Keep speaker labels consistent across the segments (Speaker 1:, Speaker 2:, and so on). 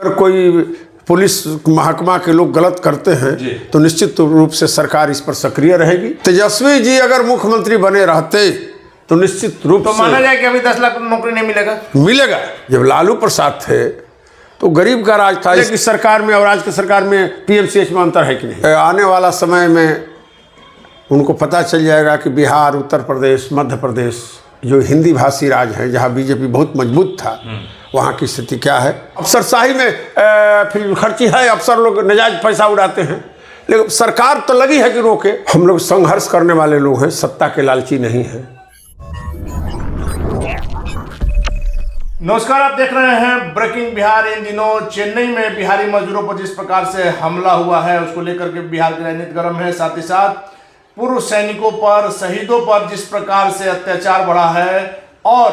Speaker 1: अगर कोई पुलिस महकमा के लोग गलत करते हैं तो निश्चित रूप से सरकार इस पर सक्रिय रहेगी। तेजस्वी जी अगर मुख्यमंत्री बने रहते तो निश्चित रूप से
Speaker 2: माना जाए कि अभी 10 लाख नौकरी नहीं
Speaker 1: मिलेगा। जब लालू प्रसाद थे तो गरीब का राज था। इसकी सरकार में और आज की सरकार में पीएमसीएच में अंतर है कि नहीं? आने वाला समय में उनको पता चल जाएगा कि बिहार, उत्तर प्रदेश, मध्य प्रदेश जो हिंदी भाषी राज है, जहाँ बीजेपी बहुत मजबूत था, वहाँ की स्थिति क्या है। अफसरशाही में फिर खर्ची है, अफसर लोग नजायज पैसा उड़ाते हैं, लेकिन सरकार तो लगी है कि रोके। हम लोग संघर्ष करने वाले लोग हैं, सत्ता के लालची नहीं हैं।
Speaker 2: नमस्कार, आप देख रहे हैं ब्रेकिंग बिहार। इन दिनों चेन्नई में बिहारी मजदूरों पर जिस प्रकार से हमला हुआ है उसको लेकर के बिहार की राजनीति गर्म है। साथ ही साथ पूर्व सैनिकों पर, शहीदों पर जिस प्रकार से अत्याचार बढ़ा है और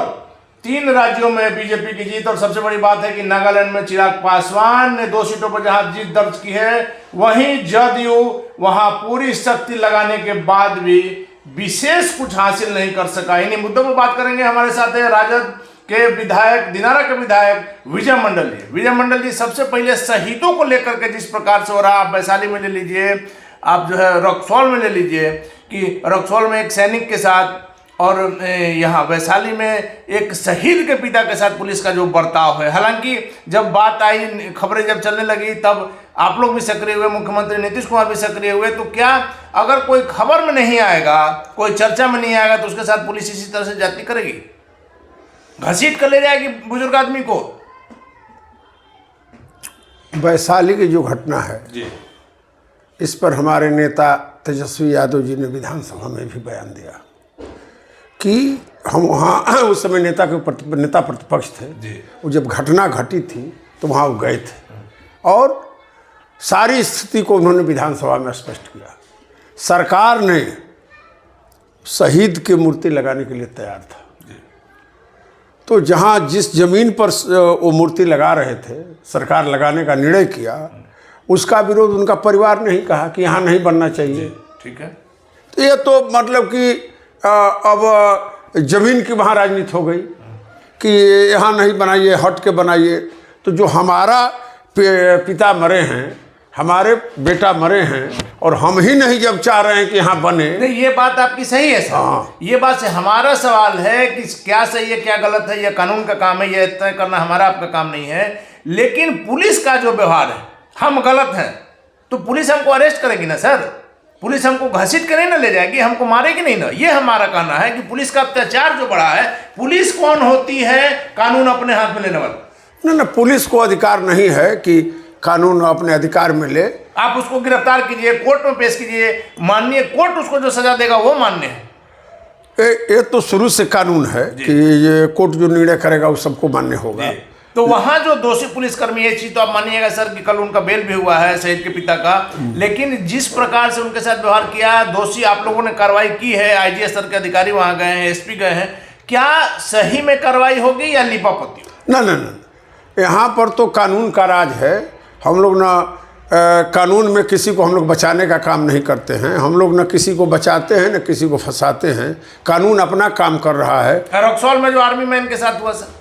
Speaker 2: 3 राज्यों में बीजेपी की जीत। और सबसे बड़ी बात है कि नागालैंड में चिराग पासवान ने 2 सीटों पर जहां जीत दर्ज की है, वहीं जदयू वहां पूरी शक्ति लगाने के बाद भी विशेष कुछ हासिल नहीं कर सका। इन्हीं मुद्दों पर बात करेंगे। हमारे साथ है राजद के विधायक, दिनारा के विधायक विजय मंडल जी। विजय मंडल जी, सबसे पहले शहीदों को लेकर के जिस प्रकार से हो रहा, आप वैशाली में ले लीजिए, आप जो है रक्सौल में ले लीजिए कि रक्सौल में एक सैनिक के साथ और यहाँ वैशाली में एक शहीद के पिता के साथ पुलिस का जो बर्ताव है। हालांकि जब बात आई, खबरें जब चलने लगी, तब आप लोग भी सक्रिय हुए, मुख्यमंत्री नीतीश कुमार भी सक्रिय हुए। तो क्या अगर कोई खबर में नहीं आएगा, कोई चर्चा में नहीं आएगा, तो उसके साथ पुलिस इसी तरह से जाती करेगी, घसीट कर ले जाएगी बुजुर्ग आदमी को?
Speaker 1: वैशाली की जो घटना है जी, इस पर हमारे नेता तेजस्वी यादव जी ने विधानसभा में भी बयान दिया कि हम वहाँ उस समय नेता प्रतिपक्ष थे। वो जब घटना घटी थी तो वहाँ वो गए थे और सारी स्थिति को उन्होंने विधानसभा में स्पष्ट किया। सरकार ने शहीद की मूर्ति लगाने के लिए तैयार था, तो जहाँ जिस जमीन पर वो मूर्ति लगा रहे थे, सरकार लगाने का निर्णय किया, उसका विरोध उनका परिवार ने ही कहा कि यहाँ नहीं बनना चाहिए।
Speaker 2: ठीक है,
Speaker 1: तो ये तो मतलब कि अब जमीन की वहाँ राजनीति हो गई कि यहाँ नहीं बनाइए, हट के बनाइए। तो जो हमारा पिता मरे हैं, हमारे बेटा मरे हैं और हम ही नहीं जब चाह रहे हैं कि यहाँ बने।
Speaker 2: नहीं, ये बात आपकी सही है सर।
Speaker 1: हाँ,
Speaker 2: ये बात से हमारा सवाल है कि क्या सही है क्या गलत है, ये कानून का काम है, ये तय करना हमारा आपका काम नहीं है। लेकिन पुलिस का जो व्यवहार है, हम गलत हैं तो पुलिस हमको अरेस्ट करेगी ना सर, पुलिस हमको घसीट के नहीं ना ले जाएगी, हमको मारेगी नहीं ना। ये हमारा कहना है कि पुलिस का अत्याचार जो बढ़ा है, पुलिस कौन होती है कानून अपने हाथ में लेने वाला?
Speaker 1: ना, पुलिस को अधिकार नहीं है कि कानून अपने अधिकार में ले।
Speaker 2: आप उसको गिरफ्तार कीजिए, कोर्ट में पेश कीजिए, माननीय कोर्ट उसको जो सजा देगा वो मान्य है।
Speaker 1: ये तो शुरू से कानून है कि ये कोर्ट जो निर्णय करेगा वो सबको मान्य होगा।
Speaker 2: तो वहां जो दोषी पुलिसकर्मी, ये चीज तो आप मानिएगा सर कि कल उनका बेल भी हुआ है शहीद के पिता का, लेकिन जिस प्रकार से उनके साथ व्यवहार किया, दोषी आप लोगों ने कार्रवाई की है, आईजी स्तर के अधिकारी वहां गए हैं, एसपी गए हैं, क्या सही में कार्रवाई होगी या लिपापोती?
Speaker 1: ना ना ना, यहाँ पर तो कानून का राज है। हम लोग ना कानून में किसी को हम लोग बचाने का काम नहीं करते हैं। हम लोग न किसी को बचाते हैं न किसी को फंसाते हैं। कानून अपना काम कर रहा है।
Speaker 2: रक्सौल में जो आर्मी मैन के साथ हुआ सर,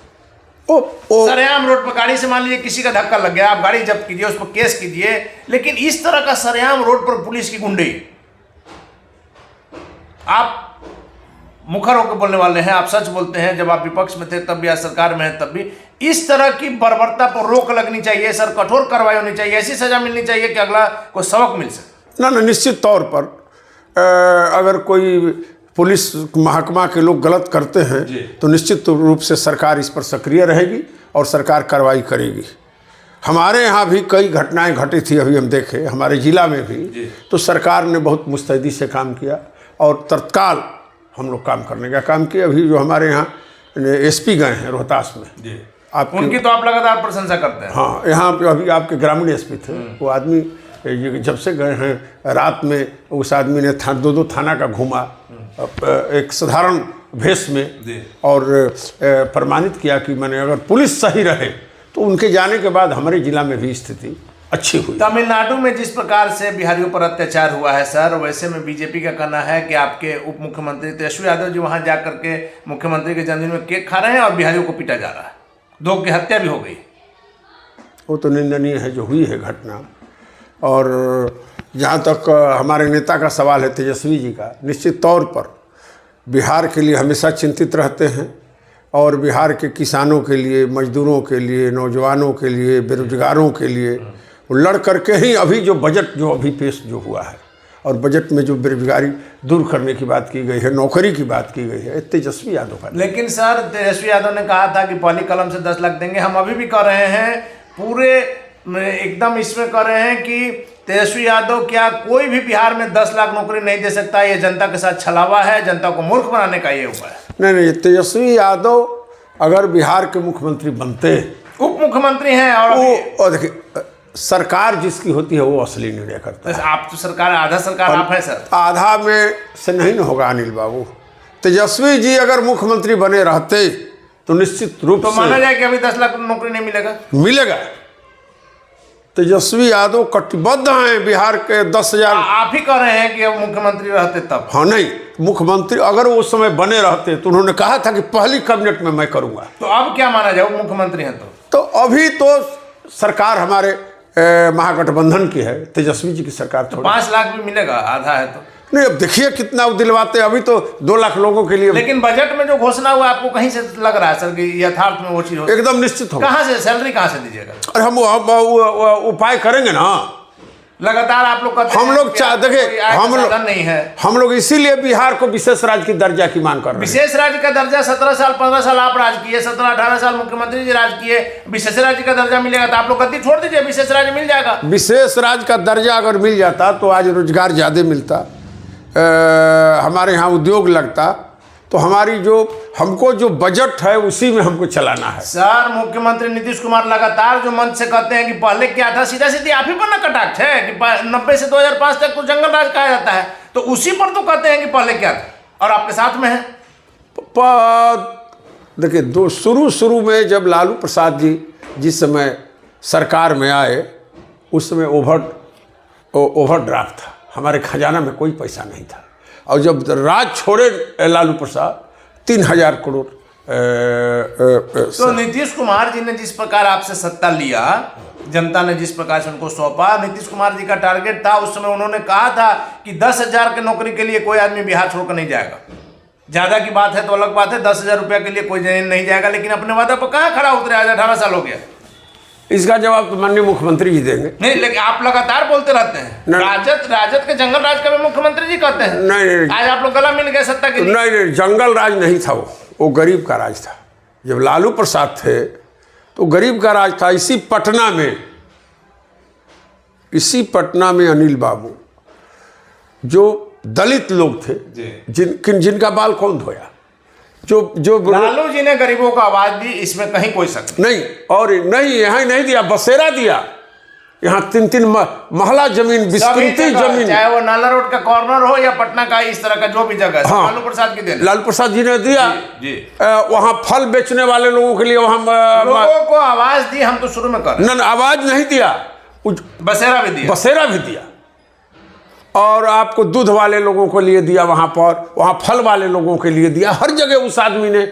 Speaker 2: सरेआम रोड पर गाड़ी से मान लीजिए किसी का धक्का लग गया, आप गाड़ी जब्त कीजिए, उस पर केस कीजिए, लेकिन इस तरह का सरेआम रोड पर पुलिस की गुंडे, आप मुखर होकर बोलने वाले हैं, आप सच बोलते हैं, जब आप विपक्ष में थे तब भी, आज सरकार में है तब भी, इस तरह की बर्बरता पर रोक लगनी चाहिए सर, कठोर कार्रवाई होनी चाहिए, ऐसी सजा मिलनी चाहिए कि अगला कोई सबक मिल सके।
Speaker 1: ना, निश्चित तौर पर अगर कोई पुलिस महकमा के लोग गलत करते हैं तो निश्चित रूप से सरकार इस पर सक्रिय रहेगी और सरकार कार्रवाई करेगी। हमारे यहाँ भी कई घटनाएं घटी थी, अभी हम देखे हमारे जिला में भी, तो सरकार ने बहुत मुस्तैदी से काम किया और तत्काल हम लोग काम करने का काम किया। अभी जो हमारे यहाँ एसपी गए हैं रोहतास में,
Speaker 2: उनकी तो आप लगातार प्रशंसा करते हैं।
Speaker 1: हाँ, यहाँ पे अभी आपके ग्रामीण एसपी थे, वो आदमी जब से गए हैं, रात में उस आदमी ने 2 थाना का घूमा, एक साधारण भेष में, और प्रमाणित किया कि मैंने अगर पुलिस सही रहे तो उनके जाने के बाद हमारे जिला में भी स्थिति अच्छी हुई।
Speaker 2: तमिलनाडु में जिस प्रकार से बिहारियों पर अत्याचार हुआ है सर, वैसे में बीजेपी का कहना है कि आपके उप मुख्यमंत्री तेजस्वी यादव जी वहां जाकर के मुख्यमंत्री के जन्मदिन में केक खा रहे हैं और बिहारियों को पीटा जा रहा है, 2 की हत्या भी हो गई।
Speaker 1: वो तो निंदनीय है जो हुई है घटना। और जहाँ तक हमारे नेता का सवाल है तेजस्वी जी का, निश्चित तौर पर बिहार के लिए हमेशा चिंतित रहते हैं और बिहार के किसानों के लिए, मजदूरों के लिए, नौजवानों के लिए, बेरोजगारों के लिए वो लड़ करके ही अभी जो बजट जो अभी पेश जो हुआ है, और बजट में जो बेरोजगारी दूर करने की बात की गई है, नौकरी की बात की गई है, तेजस्वी यादव का।
Speaker 2: लेकिन सर तेजस्वी यादव ने कहा था कि पहली कलम से 10 लाख देंगे। हम अभी भी कर रहे हैं, पूरे एकदम इसमें कर रहे हैं कि तेजस्वी यादव क्या कोई भी बिहार में 10 लाख नौकरी नहीं दे सकता। ये जनता के साथ छलावा है, जनता को मूर्ख बनाने का ये उपाय है।
Speaker 1: नहीं, तेजस्वी यादव अगर बिहार के मुख्यमंत्री बनते,
Speaker 2: उप मुख्यमंत्री हैं
Speaker 1: और देखिए सरकार जिसकी होती है वो असली निर्णय करता है।
Speaker 2: आप तो सरकार, आधा सरकार आप है सर।
Speaker 1: आधा में से नहीं न होगा अनिल बाबू। तेजस्वी जी अगर मुख्यमंत्री बने रहते तो निश्चित रूप
Speaker 2: तो
Speaker 1: से
Speaker 2: माना जाए कि अभी 10 लाख नौकरी नहीं मिलेगा।
Speaker 1: मिलेगा। तेजस्वी यादव कटिबद्ध हैं बिहार के 10,000।
Speaker 2: आप ही कह रहे हैं कि अब मुख्यमंत्री रहते तब।
Speaker 1: हाँ, नहीं, मुख्यमंत्री अगर उस समय बने रहते तो उन्होंने कहा था कि पहली कैबिनेट में मैं करूंगा।
Speaker 2: तो अब क्या माना जाए, मुख्यमंत्री हैं तो
Speaker 1: अभी तो सरकार हमारे महागठबंधन की है, तेजस्वी जी की सरकार।
Speaker 2: तो 5 लाख भी मिलेगा, आधा है तो।
Speaker 1: नहीं, अब देखिए कितना दिलवाते। अभी तो 2 लाख लोगों के लिए।
Speaker 2: लेकिन बजट में जो घोषणा हुआ आपको कहीं से लग रहा है सर कि यथार्थ में वो चीज हो?
Speaker 1: एकदम निश्चित होगा।
Speaker 2: कहाँ से सैलरी कहाँ से दीजिएगा?
Speaker 1: और हम उपाय करेंगे ना।
Speaker 2: लगातार आप लोग
Speaker 1: हम लोग देखिए हम लोग इसीलिए बिहार को विशेष राज्य की दर्जा की मांग कर रहे हैं।
Speaker 2: विशेष राज्य का दर्जा 17 साल 15 साल आप राज किए, 17-18 साल मुख्यमंत्री जी राज किए। विशेष राज्य का दर्जा मिलेगा तो आप लोग गद्दी छोड़ दीजिए, विशेष राज्य मिल जाएगा।
Speaker 1: विशेष राज्य का दर्जा अगर मिल जाता तो आज रोजगार ज़्यादा मिलता, हमारे यहाँ उद्योग लगता, तो हमारी जो हमको जो बजट है उसी में हमको चलाना है।
Speaker 2: सर मुख्यमंत्री नीतीश कुमार लगातार जो मंच से कहते हैं कि पहले क्या था, सीधा सीधी आप ही पर ना कटाक्ष है कि 90 से 2005 तक तो जंगल राज कहा जाता है, तो उसी पर तो कहते हैं कि पहले क्या था और आपके साथ में है।
Speaker 1: देखिए शुरू में जब लालू प्रसाद जी जिस समय सरकार में आए उस समय ओवरड्राफ्ट था, हमारे खजाना में कोई पैसा नहीं था। और जब राज छोड़े लालू प्रसाद 3,000 करोड़।
Speaker 2: तो नीतीश कुमार जी ने जिस प्रकार आपसे सत्ता लिया, जनता ने जिस प्रकार से उनको सौंपा, नीतीश कुमार जी का टारगेट था उस समय, उन्होंने कहा था कि 10,000 के नौकरी के लिए कोई आदमी बिहार छोड़कर नहीं जाएगा। ज्यादा की बात है तो अलग बात है, 10,000 रुपया के लिए कोई नहीं जाएगा, लेकिन अपने वादा पर कहाँ खड़ा उतरे? आज 18 साल हो गया।
Speaker 1: इसका जवाब तो माननीय मुख्यमंत्री जी देंगे।
Speaker 2: नहीं, लेकिन आप लगातार बोलते रहते हैं। राजद के जंगल राज का भी मुख्यमंत्री जी कहते हैं।
Speaker 1: नहीं,
Speaker 2: आज आप लोग गला मिल गए सत्ता के लिए।
Speaker 1: नहीं, जंगल राज नहीं था, वो गरीब का राज था। जब लालू प्रसाद थे तो गरीब का राज था। इसी पटना में अनिल बाबू जो दलित लोग थे, जिनका बाल कौन धोया? जो
Speaker 2: लालू जी ने गरीबों को आवाज दी, इसमें कहीं कोई शक
Speaker 1: नहीं। और नहीं, यहाँ नहीं दिया, बसेरा दिया। यहाँ 3-3 महला जमीन, बिस्कुटी जमीन,
Speaker 2: चाहे वो नाला रोड का कॉर्नर हो या पटना का इस तरह का जो भी जगह, हाँ, लालू प्रसाद की देन।
Speaker 1: लालू प्रसाद जी ने दिया।
Speaker 2: जी।
Speaker 1: वहाँ फल बेचने वाले लोगों के लिए वहाँ
Speaker 2: लोगों को आवाज दी। हम तो शुरू में कर
Speaker 1: न आवाज नहीं दिया,
Speaker 2: बसेरा भी दिया।
Speaker 1: और आपको दूध वाले लोगों को लिए दिया, वहाँ फल वाले लोगों के लिए दिया। हर जगह उस आदमी ने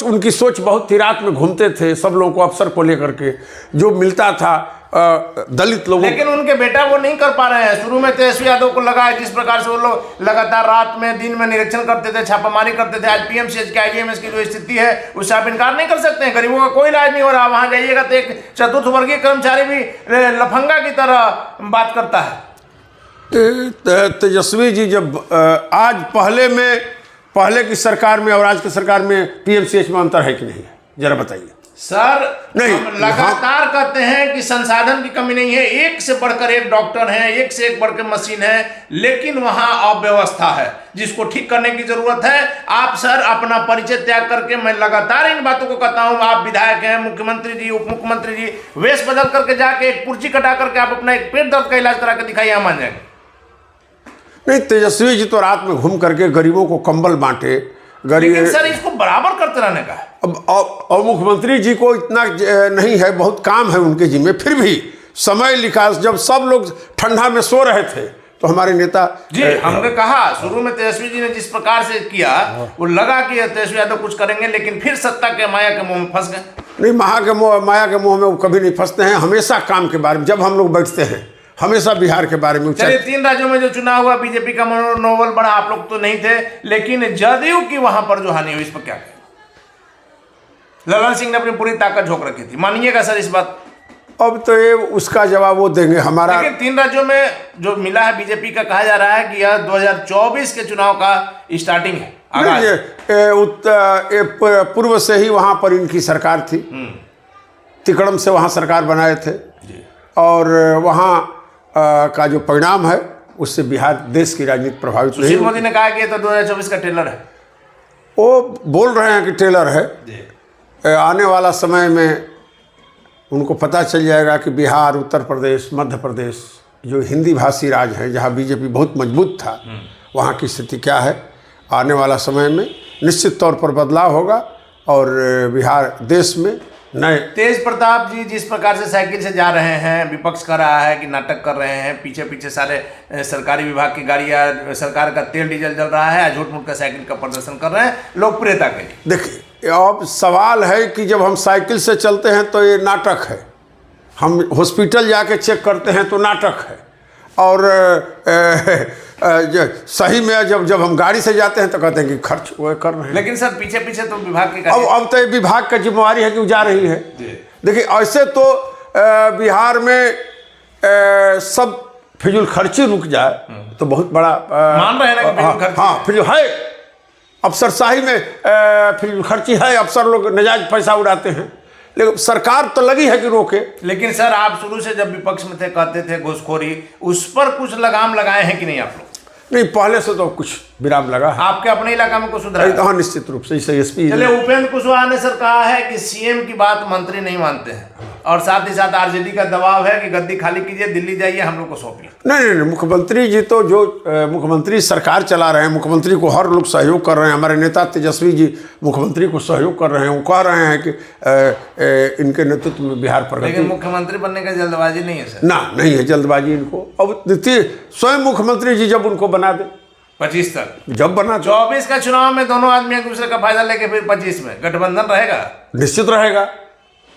Speaker 1: उनकी सोच बहुत थी। रात में घूमते थे सब लोगों को अफसर को लेकर के, जो मिलता था दलित लोगों।
Speaker 2: लेकिन उनके बेटा वो नहीं कर पा रहे हैं। शुरू में तेजस्वी यादव को लगा जिस प्रकार से वो लोग लगातार रात में दिन में निरीक्षण करते थे, छापामारी करते थे। आज पीएमसीएच के IGMS की जो स्थिति है उससे आप इनकार नहीं कर सकते हैं। गरीबों का कोई इलाज नहीं हो रहा। वहां जाइएगा तो एक चतुर्थ वर्गीय कर्मचारी भी लफंगा की तरह बात करता है।
Speaker 1: तेजस्वी जी जब आज पहले की सरकार में और आज की सरकार में पीएमसीएच में अंतर है कि नहीं है, जरा बताइए।
Speaker 2: सर
Speaker 1: नहीं,
Speaker 2: हम लगातार कहते हैं कि संसाधन की कमी नहीं है, एक से बढ़कर एक डॉक्टर हैं, एक से एक बढ़कर मशीन है, लेकिन वहां अव्यवस्था है जिसको ठीक करने की जरूरत है। आप सर अपना परिचय त्याग करके, मैं लगातार इन बातों को कहता हूं, आप विधायक हैं, मुख्यमंत्री जी, उप मुख्यमंत्री जी, वेश बदल करके जाके एक पुर्जी कटा करके आप अपना एक पेट दर्द का इलाज करा के दिखाइए, हम मान जाएंगे।
Speaker 1: नहीं, तेजस्वी जी तो रात में घूम करके गरीबों को कंबल बांटे।
Speaker 2: लेकिन सर इसको बराबर करते रहने का है।
Speaker 1: अब मुख्यमंत्री जी को इतना नहीं है, बहुत काम है उनके जिम्मे, फिर भी समय निकाल। जब सब लोग ठंडा में सो रहे थे तो हमारे नेता
Speaker 2: जी, हमने कहा शुरू में तेजस्वी जी ने जिस प्रकार से किया, वो लगा कि तेजस्वी यादव कुछ करेंगे, लेकिन फिर सत्ता के माया के मुंह में फंस गए।
Speaker 1: नहीं, माया के मोह में वो कभी नहीं फंसते हैं। हमेशा काम के बारे में जब हम लोग बैठते हैं हमेशा बिहार के बारे में।
Speaker 2: चलिए, 3 राज्यों में जो चुनाव हुआ बीजेपी का मनोबल बढ़ा, आप लोग तो नहीं थे, लेकिन जदयू की वहां पर जो हानि हुई इस पर क्या कहें? ललन सिंह ने अपनी पूरी ताकत झोंक रखी थी, मानिएगा सर इस बात?
Speaker 1: अब तो ये उसका जवाब वो देंगे हमारा।
Speaker 2: लेकिन 3 राज्यों में जो मिला है बीजेपी का, कहा जा रहा है कि यह 2024 के चुनाव का स्टार्टिंग है।
Speaker 1: पूर्व से ही वहां पर इनकी सरकार थी, तिकड़म से वहां सरकार बनाए थे और वहां का जो परिणाम है उससे बिहार देश की राजनीति प्रभावित नहीं।
Speaker 2: सुशील मोदी ने कहा कि ये तो 2024 का ट्रेलर है।
Speaker 1: वो बोल रहे हैं कि ट्रेलर है, आने वाला समय में उनको पता चल जाएगा कि बिहार, उत्तर प्रदेश, मध्य प्रदेश जो हिंदी भाषी राज्य हैं जहाँ बीजेपी बहुत मजबूत था, वहाँ की स्थिति क्या है। आने वाला समय में निश्चित तौर पर बदलाव होगा और बिहार देश में नए।
Speaker 2: तेज प्रताप जी जिस प्रकार से साइकिल से जा रहे हैं, विपक्ष कर रहा है कि नाटक कर रहे हैं, पीछे पीछे सारे सरकारी विभाग की गाड़ियां, सरकार का तेल डीजल जल रहा है, झूठ मूठ का साइकिल का प्रदर्शन कर रहे हैं लोकप्रियता के लिए।
Speaker 1: देखिए, अब सवाल है कि जब हम साइकिल से चलते हैं तो ये नाटक है, हम हॉस्पिटल जाके चेक करते हैं तो नाटक है, और सही में जब हम गाड़ी से जाते हैं तो कहते हैं कि खर्च वो कर रहे हैं।
Speaker 2: लेकिन सर पीछे पीछे तो विभाग की
Speaker 1: अब तो विभाग का जिम्मेवारी है कि वो जा रही है। देखिए, ऐसे तो बिहार में सब फिजूल खर्ची रुक जाए तो बहुत बड़ा
Speaker 2: मान रहे हैं ना कि
Speaker 1: हाँ फिजूल है, अफसरशाही में फिजूल खर्ची है, अफसर लोग नजायज पैसा उड़ाते हैं, लेकिन सरकार तो लगी है कि रोके।
Speaker 2: लेकिन सर आप शुरू से जब विपक्ष में थे कहते थे घूसखोरी, उस पर कुछ लगाम लगाए हैं कि नहीं आप लोग?
Speaker 1: नहीं, पहले से तो कुछ विराम लगा है।
Speaker 2: आपके अपने इलाका में कुछ सुधार?
Speaker 1: हाँ, निश्चित रूप से। इसे एसपी
Speaker 2: चलिए, उपेंद्र कुशवाहा ने सर कहा है कि सीएम की बात मंत्री नहीं मानते हैं, और साथ ही साथ आरजेडी का दबाव है कि गद्दी खाली कीजिए, दिल्ली जाइए, हम लोग को सौंपिए।
Speaker 1: नहीं, मुख्यमंत्री जी तो जो मुख्यमंत्री सरकार चला रहे हैं, मुख्यमंत्री को हर लोग सहयोग कर रहे हैं। हमारे नेता तेजस्वी जी मुख्यमंत्री को सहयोग कर रहे हैं, वो कह रहे हैं कि इनके नेतृत्व में बिहार प्रगति।
Speaker 2: लेकिन मुख्यमंत्री बनने का जल्दबाजी नहीं है सर?
Speaker 1: ना, नहीं है जल्दबाजी इनको। अब स्वयं मुख्यमंत्री जी जब उनको बना दे
Speaker 2: 25 तक,
Speaker 1: जब बना
Speaker 2: 24 का चुनाव में दोनों आदमी एक दूसरे का फायदा लेके फिर 25 में गठबंधन रहेगा।
Speaker 1: निश्चित रहेगा।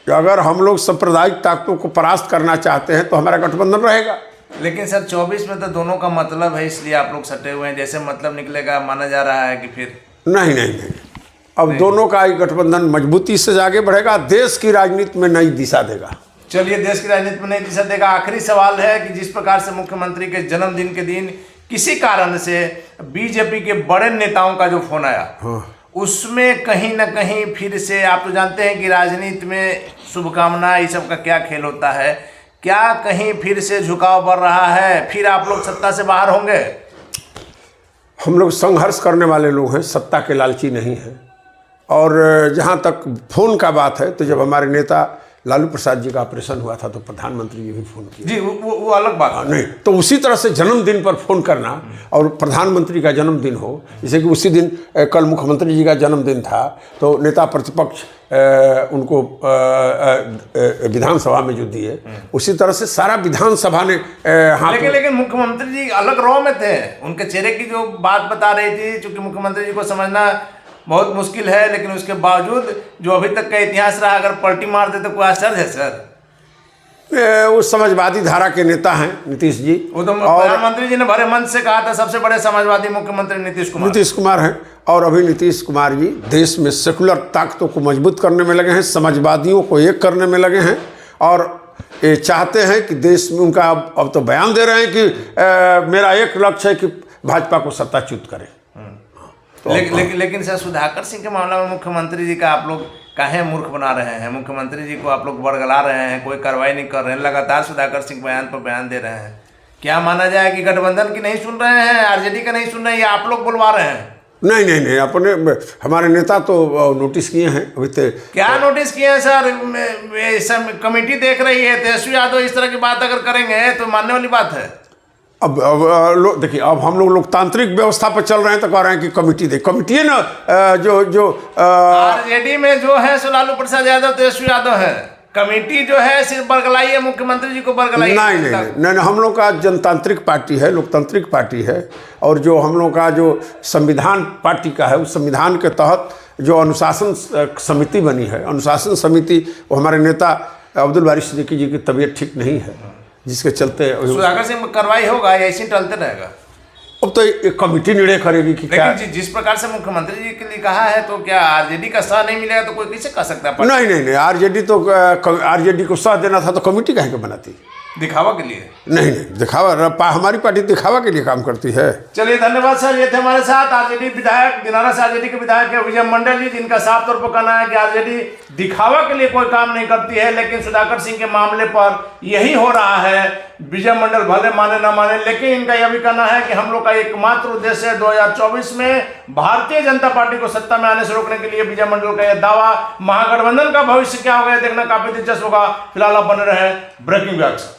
Speaker 1: अगर हम लोग सांप्रदायिक ताकतों को परास्त करना चाहते हैं तो हमारा गठबंधन रहेगा।
Speaker 2: लेकिन सर 24 में तो दोनों का मतलब है, इसलिए आप लोग सटे हुए हैं। जैसे मतलब निकलेगा माना जा रहा है कि फिर
Speaker 1: नहीं, अब दोनों का गठबंधन मजबूती से आगे बढ़ेगा, देश की राजनीति में नई दिशा देगा।
Speaker 2: चलिए, देश की राजनीति में नई दिशा देगा। आखिरी सवाल है कि जिस प्रकार से मुख्यमंत्री के जन्मदिन के दिन किसी कारण से बीजेपी के बड़े नेताओं का जो फोन आया, उसमें कहीं ना कहीं फिर से, आप तो जानते हैं कि राजनीति में शुभकामना ये सब का क्या खेल होता है, क्या कहीं फिर से झुकाव बढ़ रहा है? फिर आप लोग सत्ता से बाहर होंगे?
Speaker 1: हम लोग संघर्ष करने वाले लोग हैं, सत्ता के लालची नहीं हैं। और जहाँ तक फोन का बात है, तो जब हमारे नेता लालू प्रसाद जी का ऑपरेशन हुआ था तो प्रधानमंत्री जी भी फोन किए
Speaker 2: जी, वो अलग बात
Speaker 1: नहीं। तो उसी तरह से जन्मदिन पर फोन करना, और प्रधानमंत्री का जन्मदिन हो, जैसे कि उसी दिन कल मुख्यमंत्री जी का जन्मदिन था, तो नेता प्रतिपक्ष उनको विधानसभा में जो दिए, उसी तरह से सारा विधानसभा ने
Speaker 2: लेकिन मुख्यमंत्री जी अलग रॉ में थे। उनके चेहरे की जो बात बता रही थी, चूंकि मुख्यमंत्री जी को समझना बहुत मुश्किल है, लेकिन उसके बावजूद जो अभी तक का इतिहास रहा, अगर पलटी मार दे तो कोई आश्चर्य है सर?
Speaker 1: वो समाजवादी धारा के नेता हैं नीतीश जी।
Speaker 2: वो तो प्रधानमंत्री जी ने भरे मन से कहा था सबसे बड़े समाजवादी मुख्यमंत्री नीतीश कुमार
Speaker 1: हैं। और अभी नीतीश कुमार जी देश में सेकुलर ताकतों को मजबूत करने में लगे हैं, समाजवादियों को एक करने में लगे हैं, और ये चाहते हैं कि देश में उनका अब तो बयान दे रहे हैं कि मेरा एक लक्ष्य है कि भाजपा को सत्ताच्युत करें।
Speaker 2: लेकिन सर सुधाकर सिंह के मामले में मुख्यमंत्री जी का आप लोग काहे मूर्ख बना रहे हैं? मुख्यमंत्री जी को आप लोग बरगला रहे हैं, कोई कार्रवाई नहीं कर रहे हैं, लगातार सुधाकर सिंह बयान पर बयान दे रहे हैं। क्या माना जाए कि गठबंधन की नहीं सुन रहे हैं, आरजेडी का नहीं सुन रहे हैं, या आप लोग बुलवा रहे हैं?
Speaker 1: नहीं, अपने हमारे नेता तो नोटिस किए हैं अभी तक।
Speaker 2: क्या नोटिस किए हैं सर? कमेटी देख रही है, तेजस्वी यादव इस तरह की बात अगर करेंगे तो मानने वाली बात है।
Speaker 1: अब देखिए, अब हम लोग लोकतांत्रिक व्यवस्था पर चल रहे हैं तो कह रहे हैं कि कमेटी दे। कमेटी है ना जो
Speaker 2: आरजेडी में जो है सो लालू प्रसाद यादव, तेजस्वी यादव है। कमेटी जो है सिर्फ बरगलाई है, मुख्यमंत्री जी को बरगलाई
Speaker 1: नहीं नहीं नहीं नहीं, हम लोग का जनतांत्रिक पार्टी है, लोकतांत्रिक पार्टी है। और जो हम लोग का जो संविधान पार्टी का है, उस संविधान के तहत जो अनुशासन समिति बनी है, अनुशासन समिति, वो हमारे नेता अब्दुल बारी सिद्दीकी जी की तबीयत ठीक नहीं है, जिसके चलते
Speaker 2: सुधाकर सिंह कार्रवाई होगा या ऐसे टलते रहेगा?
Speaker 1: अब तो एक कमेटी निर्णय करेगी कि क्या।
Speaker 2: लेकिन जिस प्रकार से मुख्यमंत्री जी के लिए कहा है, तो क्या आरजेडी का साथ नहीं मिलेगा तो कोई कैसे कह सकता है?
Speaker 1: नहीं नहीं नहीं, आरजेडी को साथ देना था तो कमेटी काहे के बनाती?
Speaker 2: दिखावा के लिए?
Speaker 1: नहीं नहीं, दिखावा, हमारी पार्टी दिखावा के लिए काम करती है।
Speaker 2: चलिए धन्यवाद सर। ये थे हमारे साथ आरजेडी विधायक, दिनारा से आरजेडी के विधायक है विजय मंडल जी, जिनका साफ तौर पर कहना है कि आरजेडी दिखावा के लिए कोई काम नहीं करती है। लेकिन सुधाकर सिंह के मामले पर यही हो रहा है। विजय मंडल भले माने ना माने, लेकिन इनका यह भी कहना है कि हम लोग का एकमात्र उद्देश्य है 2024 में भारतीय जनता पार्टी को सत्ता में आने से रोकने के लिए। विजय मंडल का यह दावा। महागठबंधन का भविष्य क्या होगा देखना काफी दिलचस्प होगा। फिलहाल आप बने रहे ब्रेकिंग बिहार से।